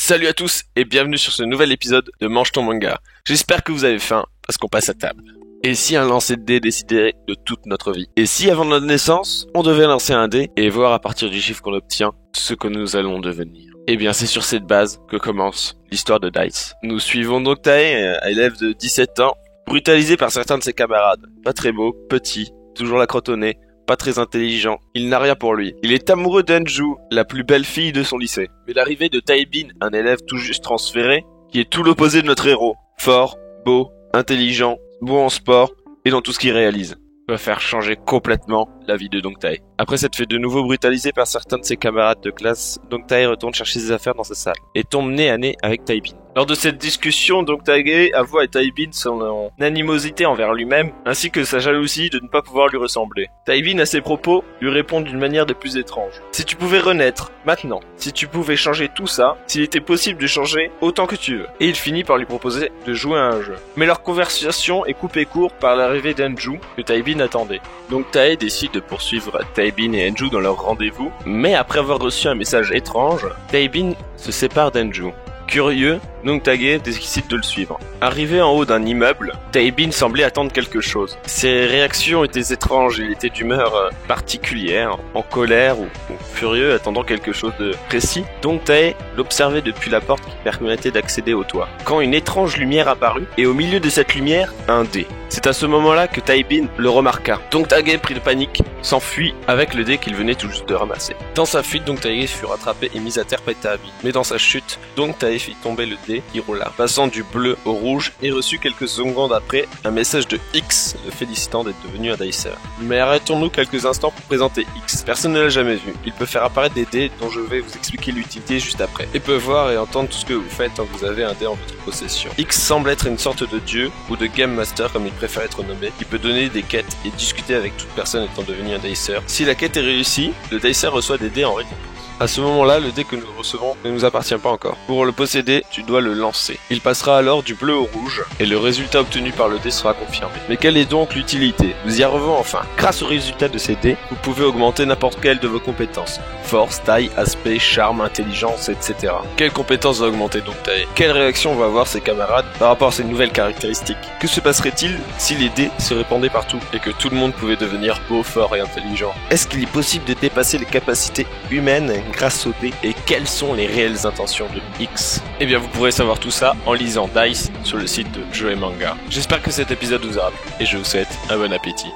Salut à tous et bienvenue sur ce nouvel épisode de Mange ton manga. J'espère que vous avez faim parce qu'on passe à table. Et si un lancer de dés décidait de toute notre vie? Et si avant notre naissance, on devait lancer un dé et voir à partir du chiffre qu'on obtient ce que nous allons devenir? Eh bien c'est sur cette base que commence l'histoire de Dice. Nous suivons donc Tae, un élève de 17 ans, brutalisé par certains de ses camarades. Pas très beau, petit, toujours la crotte au nez, pas très intelligent, il n'a rien pour lui. Il est amoureux d'Enju, la plus belle fille de son lycée. Mais l'arrivée de Taebin, un élève tout juste transféré, qui est tout l'opposé de notre héros, fort, beau, intelligent, bon en sport et dans tout ce qu'il réalise, va faire changer complètement la vie de Dongtae. Après s'être fait de nouveau brutalisé par certains de ses camarades de classe, Dongtae retourne chercher ses affaires dans sa salle et tombe nez à nez avec Taebin. Lors de cette discussion, Dongtae avoue à Taebin son animosité envers lui-même, ainsi que sa jalousie de ne pas pouvoir lui ressembler. Taebin, à ses propos, lui répond d'une manière des plus étranges. Si tu pouvais renaître, maintenant, si tu pouvais changer tout ça, s'il était possible de changer autant que tu veux. Et il finit par lui proposer de jouer à un jeu. Mais leur conversation est coupée court par l'arrivée d'Enju, que Taebin attendait. Dongtae décide de poursuivre Taebin et Enju dans leur rendez-vous, mais après avoir reçu un message étrange, Taebin se sépare d'Enju. Curieux, Dongtae décide de le suivre. Arrivé en haut d'un immeuble, Taebin semblait attendre quelque chose. Ses réactions étaient étranges, il était d'humeur particulière, en colère ou furieux, attendant quelque chose de précis. Dongtae l'observait depuis la porte qui permettait d'accéder au toit. Quand une étrange lumière apparut, et au milieu de cette lumière, un dé. C'est à ce moment-là que Taebin le remarqua. Dongtae, pris de panique, s'enfuit avec le dé qu'il venait tout juste de ramasser. Dans sa fuite, Dongtae fut rattrapé et mis à terre par Taebin. Mais dans sa chute, Dongtae fit tomber le dé qui roula, passant du bleu au rouge et reçut quelques secondes après un message de X le félicitant d'être devenu un Dicer. Mais arrêtons-nous quelques instants pour présenter X. Personne ne l'a jamais vu. Il peut faire apparaître des dés dont je vais vous expliquer l'utilité juste après. Et peut voir et entendre tout ce que vous faites quand vous avez un dé en votre possession. X semble être une sorte de dieu ou de game master comme il préfère être nommé, qui peut donner des quêtes et discuter avec toute personne étant devenu un Dicer. Si la quête est réussie, le Dicer reçoit des dés en récompense. À ce moment-là, le dé que nous recevons ne nous appartient pas encore. Pour le posséder, tu dois le lancer. Il passera alors du bleu au rouge, et le résultat obtenu par le dé sera confirmé. Mais quelle est donc l'utilité? Nous y arrivons enfin. Grâce au résultat de ces dés, vous pouvez augmenter n'importe quelle de vos compétences. Force, taille, aspect, charme, intelligence, etc. Quelle compétence va augmenter Dongtae? Quelle réaction vont avoir ses camarades par rapport à ces nouvelles caractéristiques? Que se passerait-il si les dés se répandaient partout, et que tout le monde pouvait devenir beau, fort et intelligent? Est-ce qu'il est possible de dépasser les capacités humaines grâce au dé, et quelles sont les réelles intentions de X? Eh bien vous pourrez savoir tout ça en lisant Dice sur le site de Jeux et Manga. J'espère que cet épisode vous aura plu et je vous souhaite un bon appétit.